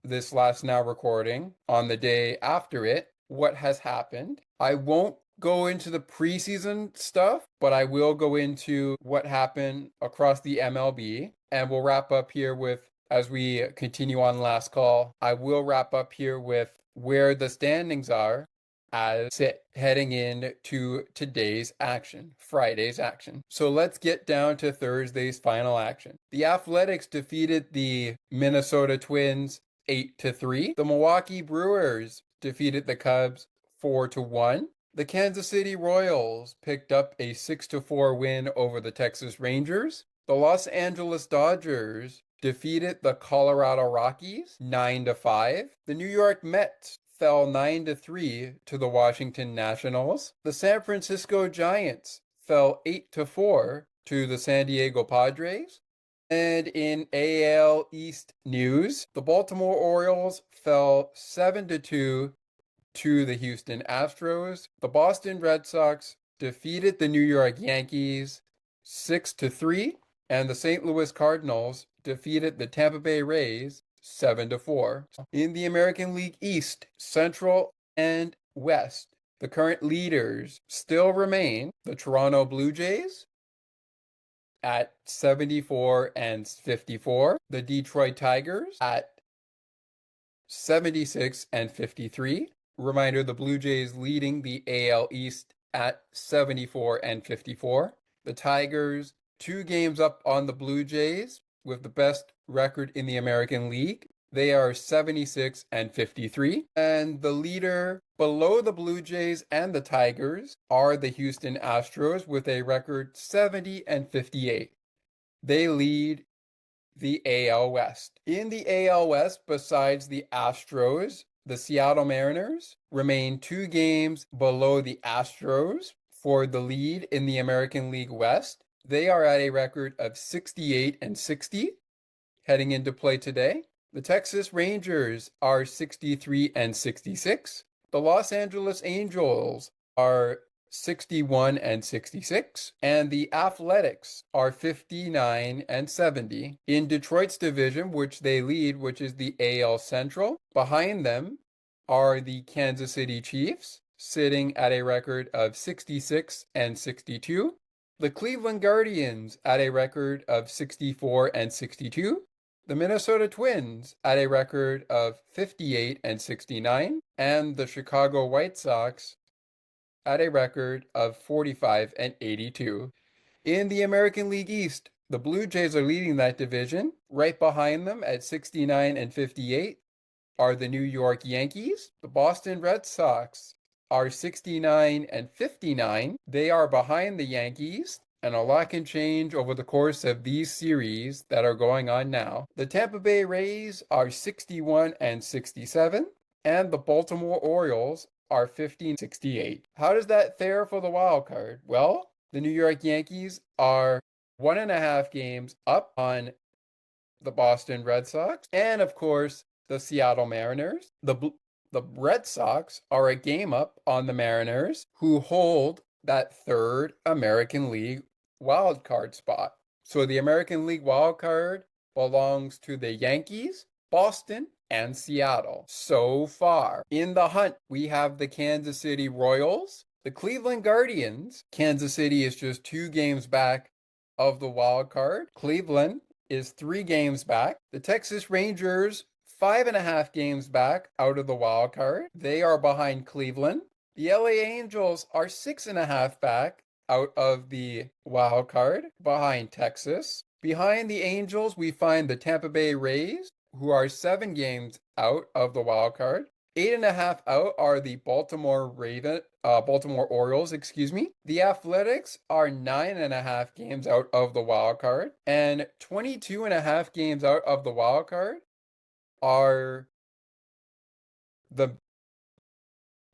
this last now recording on the day after it. What has happened? I won't go into the preseason stuff, but I will go into what happened across the MLB. And we'll wrap up here with, as we continue on last call, I will wrap up here with where the standings are as heading into today's action, Friday's action. So let's get down to Thursday's final action. The Athletics defeated the Minnesota Twins 8-3. The Milwaukee Brewers defeated the Cubs 4-1. The Kansas City Royals picked up a 6-4 win over the Texas Rangers. The Los Angeles Dodgers defeated the Colorado Rockies 9-5. The New York Mets fell 9-3 to the Washington Nationals. The San Francisco Giants fell 8-4 to the San Diego Padres. And in AL East news, the Baltimore Orioles fell 7-2 to the Houston Astros. The Boston Red Sox defeated the New York Yankees 6-3, and the St. Louis Cardinals defeated the Tampa Bay Rays 7-4. In the American League East, Central, and West, the current leaders still remain the Toronto Blue Jays at 74-54, the Detroit Tigers at 76-53. Reminder, the Blue Jays leading the AL East at 74-54. The Tigers 2 games up on the Blue Jays with the best record in the American League. They are 76-53. And the leader below the Blue Jays and the Tigers are the Houston Astros with a record 70-58. They lead the AL West. In the AL West, besides the Astros, the Seattle Mariners remain 2 games below the Astros for the lead in the American League West. They are at a record of 68 and 60 heading into play today. The Texas Rangers are 63 and 66. The Los Angeles Angels are 61 and 66, and the Athletics are 59 and 70. In Detroit's division, which they lead, which is the AL Central, behind them are the Kansas City Chiefs, sitting at a record of 66 and 62. The Cleveland Guardians at a record of 64 and 62. The Minnesota Twins at a record of 58 and 69, and the Chicago White Sox at a record of 45 and 82. In the American League East, the Blue Jays are leading that division. Right behind them at 69 and 58 are the New York Yankees. The Boston Red Sox are 69 and 59. They are behind the Yankees, and a lot can change over the course of these series that are going on now. The Tampa Bay Rays are 61 and 67, and the Baltimore Orioles are 50 and 68. How does that fare for the wild card? Well, the New York Yankees are 1.5 games up on the Boston Red Sox, and of course, the Seattle Mariners. The Red Sox are a game up on the Mariners, who hold that third American League wild card spot. So the American League wild card belongs to the Yankees, Boston, and Seattle. So far, in the hunt, we have the Kansas City Royals, the Cleveland Guardians. Kansas City is just 2 games back of the wild card. Cleveland is 3 games back. The Texas Rangers, 5.5 games back out of the wild card. They are behind Cleveland. The LA Angels are 6.5 back out of the wild card, behind Texas. Behind the Angels, we find the Tampa Bay Rays, who are 7 games out of the wild card. 8.5 out are the Baltimore Orioles, The Athletics are 9.5 games out of the wild card, and 22.5 games out of the wild card are the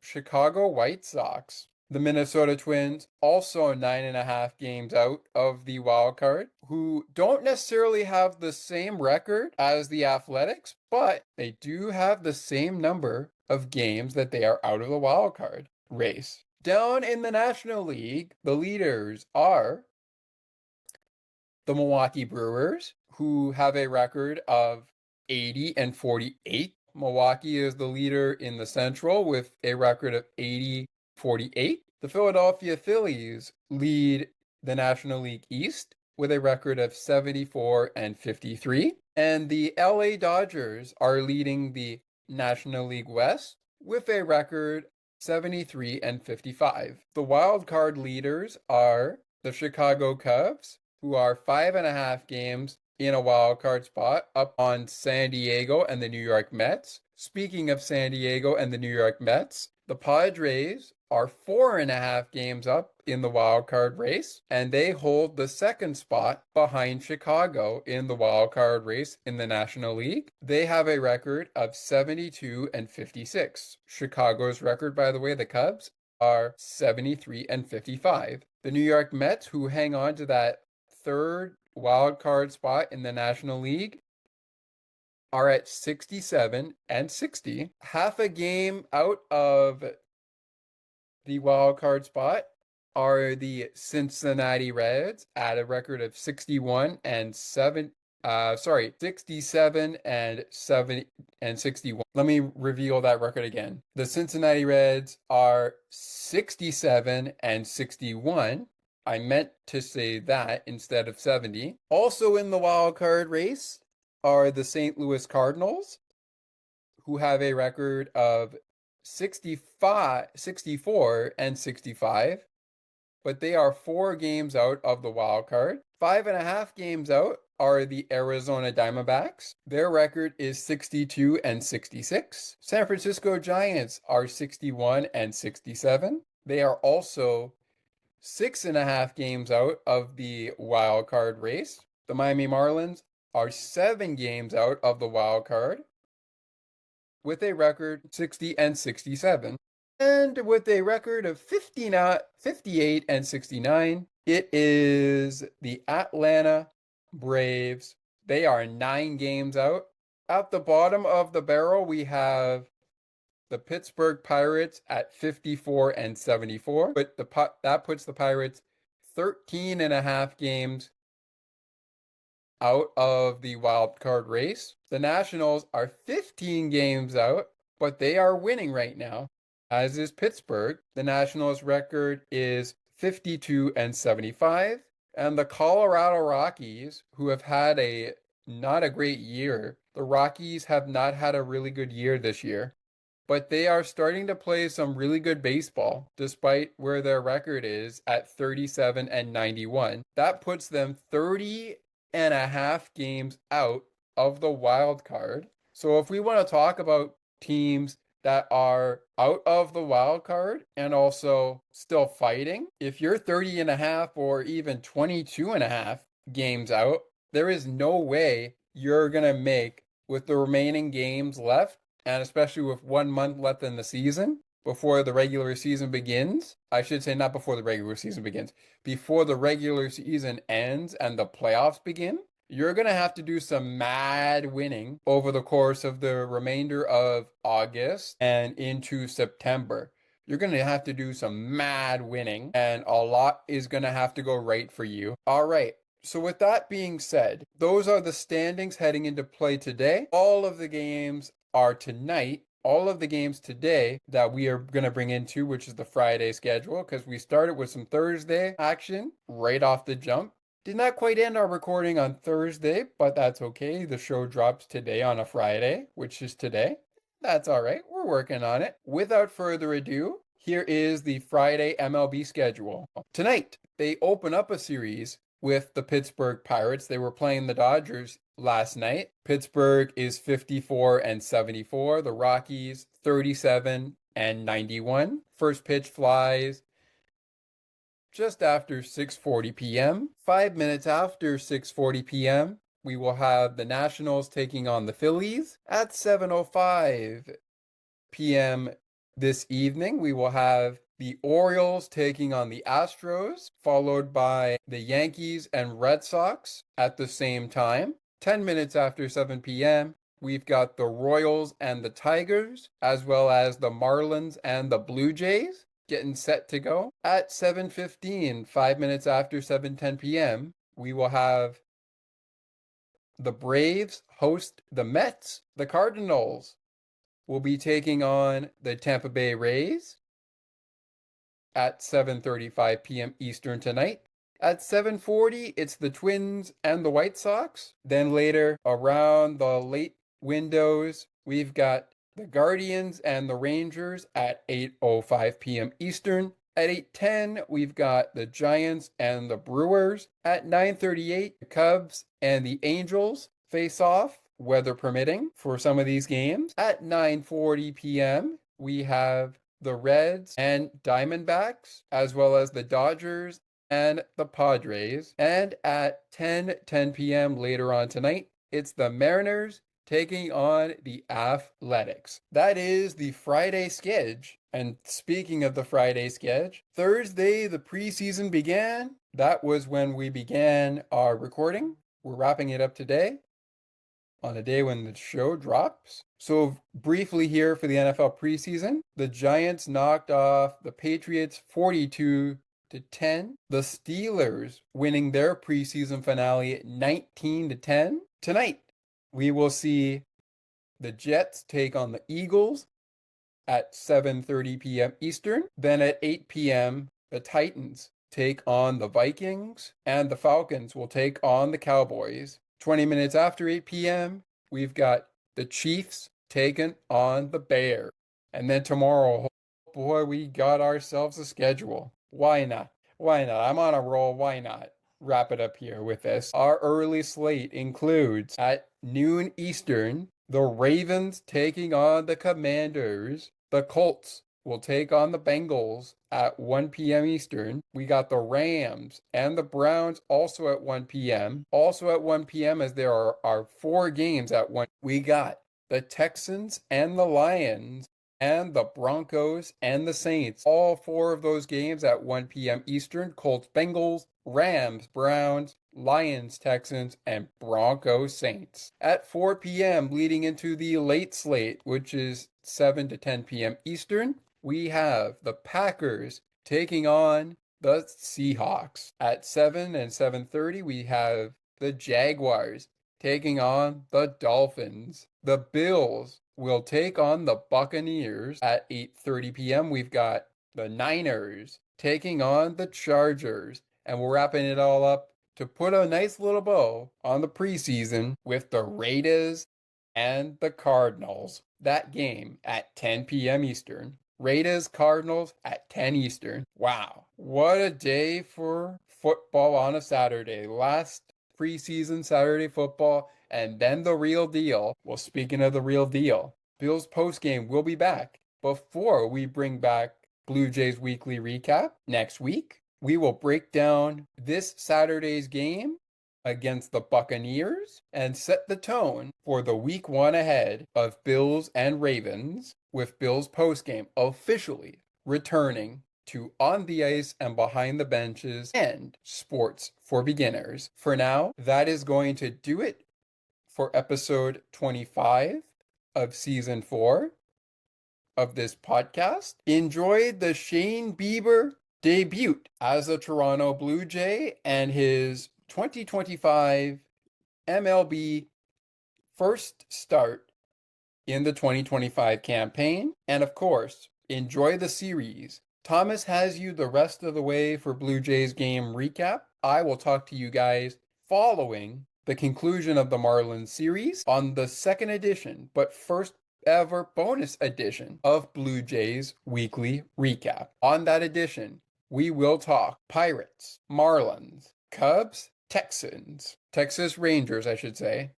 Chicago White Sox. The Minnesota Twins, also 9.5 games out of the wild card, who don't necessarily have the same record as the Athletics, but they do have the same number of games that they are out of the wild card race. Down in the National League, the leaders are the Milwaukee Brewers, who have a record of 80 and 48. Milwaukee is the leader in the Central with a record of 80-48. The Philadelphia Phillies lead the National League East with a record of 74 and 53. And the LA Dodgers are leading the National League West with a record 73 and 55. The wild card leaders are the Chicago Cubs, who are 5.5 games in a wild card spot up on San Diego and the New York Mets. Speaking of San Diego and the New York Mets, the Padres are 4.5 games up in the wild card race, and they hold the second spot behind Chicago in the wild card race in the National League. They have a record of 72 and 56. Chicago's record, by the way, the Cubs, are 73 and 55. The New York Mets, who hang on to that third wild card spot in the National League, are at 67 and 60. Half a game out of the wild card spot are the Cincinnati Reds at a record of 67 and 61. Let me reveal that record again. The Cincinnati Reds are 67 and 61. I meant to say that instead of 70. Also in the wild card race are the St. Louis Cardinals, who have a record of 64 and 65, but they are 4 games out of the wild card. 5.5 games out are the Arizona Diamondbacks. Their record is 62 and 66. San Francisco Giants are 61 and 67. They are also 6.5 games out of the wild card race. The Miami Marlins are 7 games out of the wild card with a record 60 and 67. And with a record of 59, 58 and 69, it is the Atlanta Braves. They are 9 games out. At the bottom of the barrel, we have the Pittsburgh Pirates at 54 and 74. But that puts the Pirates 13 and a half games out of the wild card race. The Nationals are 15 games out, but they are winning right now, as is Pittsburgh. The Nationals record is 52 and 75. And the Colorado Rockies, who have had not a great year, the Rockies have not had a really good year this year, but they are starting to play some really good baseball despite where their record is at 37 and 91. That puts them 30 and a half games out of the wild card. So if we want to talk about teams that are out of the wild card and also still fighting, if you're 30 and a half or even 22 and a half games out, there is no way you're going to make, with the remaining games left, and especially with 1 month left in the season before the regular season begins. I should say not before the regular season begins, before the regular season ends and the playoffs begin. You're going to have to do some mad winning over the course of the remainder of August and into September. You're going to have to do some mad winning, and a lot is going to have to go right for you. All right. So with that being said, those are the standings heading into play today. All of the games are tonight. All of the games today that we are going to bring into, which is the Friday schedule, because we started with some Thursday action right off the jump. Did not quite end our recording on Thursday, but that's okay. The show drops today on a Friday, which is today. That's all right. We're working on it. Without further ado, here is the Friday MLB schedule. Tonight, they open up a series with the Pittsburgh Pirates. They were playing the Dodgers last night. Pittsburgh is 54 and 74. The Rockies 37 and 91. First pitch flies just after 6:40 p.m. 5 minutes after 6:40 p.m., we will have the Nationals taking on the Phillies. At 7:05 p.m. this evening, we will have the Orioles taking on the Astros, followed by the Yankees and Red Sox at the same time. 10 minutes after 7 p.m., we've got the Royals and the Tigers, as well as the Marlins and the Blue Jays getting set to go. At 7:15, 5 minutes after 7:10 p.m., we will have the Braves host the Mets. The Cardinals will be taking on the Tampa Bay Rays at 7:35 p.m. Eastern tonight. At 7:40, it's the Twins and the White Sox. Then later, around the late windows, we've got the Guardians and the Rangers at 8:05 p.m. Eastern. At 8:10, we've got the Giants and the Brewers. At 9:38, the Cubs and the Angels face off, weather permitting, for some of these games. At 9:40 p.m., we have the Reds and Diamondbacks, as well as the Dodgers and the Padres. And at 10:10 p.m. later on tonight, it's the Mariners taking on the Athletics. That is the Friday schedule. And speaking of the Friday schedule, Thursday the preseason began. That was when we began our recording. We're wrapping it up today on a day when the show drops. So briefly here for the NFL preseason, the Giants knocked off the Patriots 42-10. The Steelers winning their preseason finale 19-10. Tonight, we will see the Jets take on the Eagles at 7:30 p.m. Eastern. Then at 8 p.m., the Titans take on the Vikings, and the Falcons will take on the Cowboys. 20 minutes after 8 p.m., we've got the Chiefs taking on the Bears. And then tomorrow, oh boy, we got ourselves a schedule. Why not? Why not? I'm on a roll. Why not? Wrap it up here with this. Our early slate includes at noon Eastern, the Ravens taking on the Commanders, the Colts will take on the Bengals at 1 p.m. Eastern. We got the Rams and the Browns also at 1 p.m. Also at 1 p.m. as there are 4 games at 1. We got the Texans and the Lions and the Broncos and the Saints. All 4 of those games at 1 p.m. Eastern. Colts, Bengals, Rams, Browns, Lions, Texans, and Broncos, Saints. At 4 p.m. leading into the late slate, which is 7 to 10 p.m. Eastern, we have the Packers taking on the Seahawks. At 7 and 7:30, we have the Jaguars taking on the Dolphins. The Bills will take on the Buccaneers. At 8:30 p.m. We've got the Niners taking on the Chargers. And we're wrapping it all up to put a nice little bow on the preseason with the Raiders and the Cardinals. That game at 10 p.m. Eastern. Raiders Cardinals at 10 Eastern. Wow, what a day for football on a Saturday. Last preseason Saturday football, and then the real deal. Well, speaking of the real deal, Bills postgame will be back before we bring back Blue Jays Weekly Recap next week. We will break down this Saturday's game against the Buccaneers and set the tone for the week 1 ahead of Bills and Ravens, with Bills postgame officially returning to On the Ice and Behind the Benches and Sports for Beginners. For now, that is going to do it for episode 25 of season 4 of this podcast. Enjoy the Shane Bieber debut as a Toronto Blue Jay and his 2025 MLB first start in the 2025 campaign. And of course, enjoy the series. Thomas has you the rest of the way for Blue Jays game recap. I will talk to you guys following the conclusion of the Marlins series on the 2nd edition, but first ever bonus edition of Blue Jays Weekly Recap. On that edition, we will talk Pirates, Marlins, Cubs, Texans, Texas Rangers, I should say,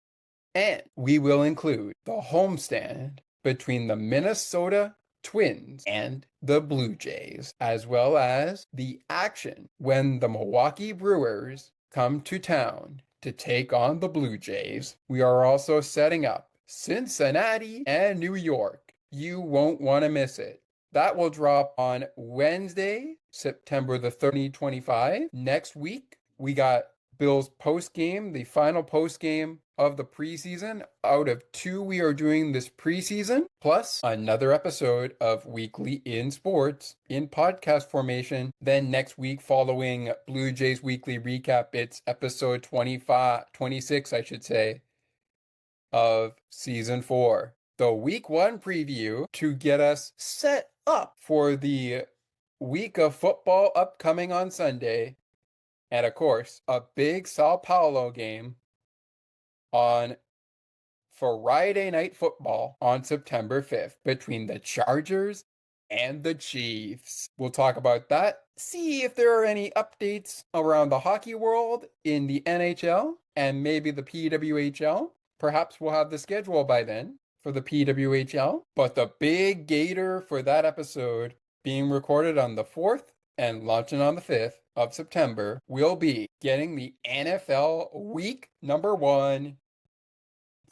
and we will include the homestand between the Minnesota Twins and the Blue Jays, as well as the action when the Milwaukee Brewers come to town to take on the Blue Jays. We are also setting up Cincinnati and New York. You won't want to miss it. That will drop on Wednesday, September the 30th, 2025. Next week, we got Bills post-game, the final post-game of the preseason. Out of 2 we are doing this preseason, plus another episode of Weekly in Sports in podcast formation. Then next week, following Blue Jays Weekly Recap, it's episode 26, I should say, of season 4. The week 1 preview to get us set up for the week of football upcoming on Sunday. And of course, a big Sao Paulo game on Friday Night Football on September 5th between the Chargers and the Chiefs. We'll talk about that. See if there are any updates around the hockey world in the NHL and maybe the PWHL. Perhaps we'll have the schedule by then for the PWHL. But the big gator for that episode, being recorded on the 4th and launching on the 5th of September, will be getting the NFL Week number 1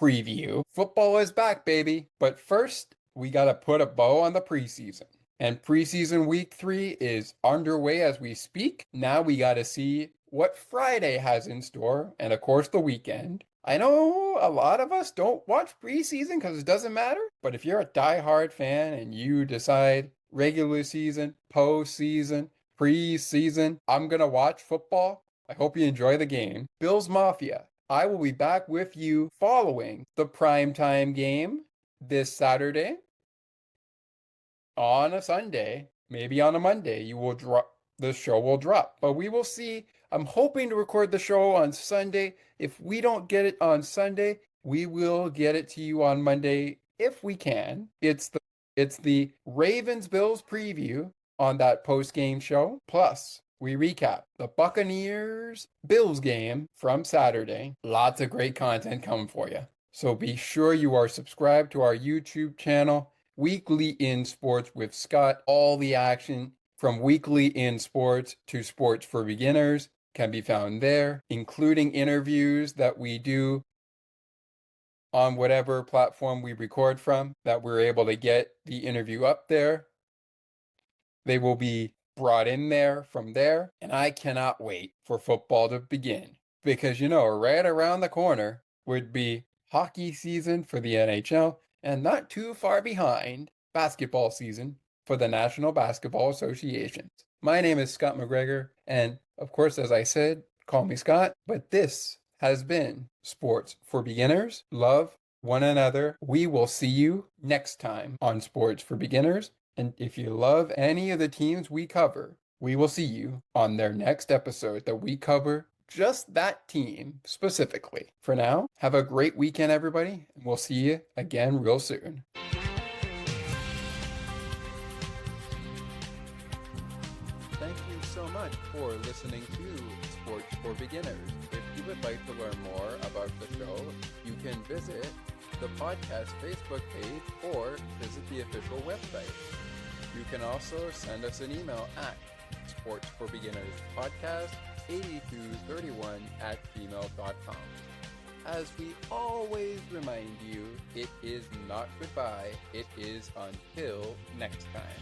preview. Football is back, baby. But first, we got to put a bow on the preseason. And preseason week 3 is underway as we speak. Now we got to see what Friday has in store, and of course the weekend. I know a lot of us don't watch preseason because it doesn't matter, but if you're a diehard fan and you decide regular season, postseason, preseason, I'm going to watch football, I hope you enjoy the game. Bills Mafia, I will be back with you following the primetime game this Saturday. On a Sunday, maybe on a Monday, the show will drop, but we will see. I'm hoping to record the show on Sunday. If we don't get it on Sunday, we will get it to you on Monday if we can. It's the Ravens Bills preview on that post-game show. Plus, we recap the Buccaneers Bills game from Saturday. Lots of great content coming for you. So be sure you are subscribed to our YouTube channel Weekly in Sports with Scott. All the action from Weekly in Sports to Sports for Beginners can be found there, including interviews that we do on whatever platform we record from, that we're able to get the interview up there. They will be brought in there from there, and I cannot wait for football to begin because, right around the corner would be hockey season for the NHL, and not too far behind, basketball season for the National Basketball Association. My name is Scott McGregor, and of course, as I said, call me Scott, but this has been Sports for Beginners. Love one another. We will see you next time on Sports for Beginners. And if you love any of the teams we cover, we will see you on their next episode that we cover just that team specifically. For now, have a great weekend, everybody, and we'll see you again real soon. Thank you so much for listening to Sports for Beginners. If you would like to learn more about the show, you can visit the podcast Facebook page or visit the official website. You can also send us an email at sportsforbeginnerspodcast8231@gmail.com. As we always remind you, it is not goodbye, it is until next time.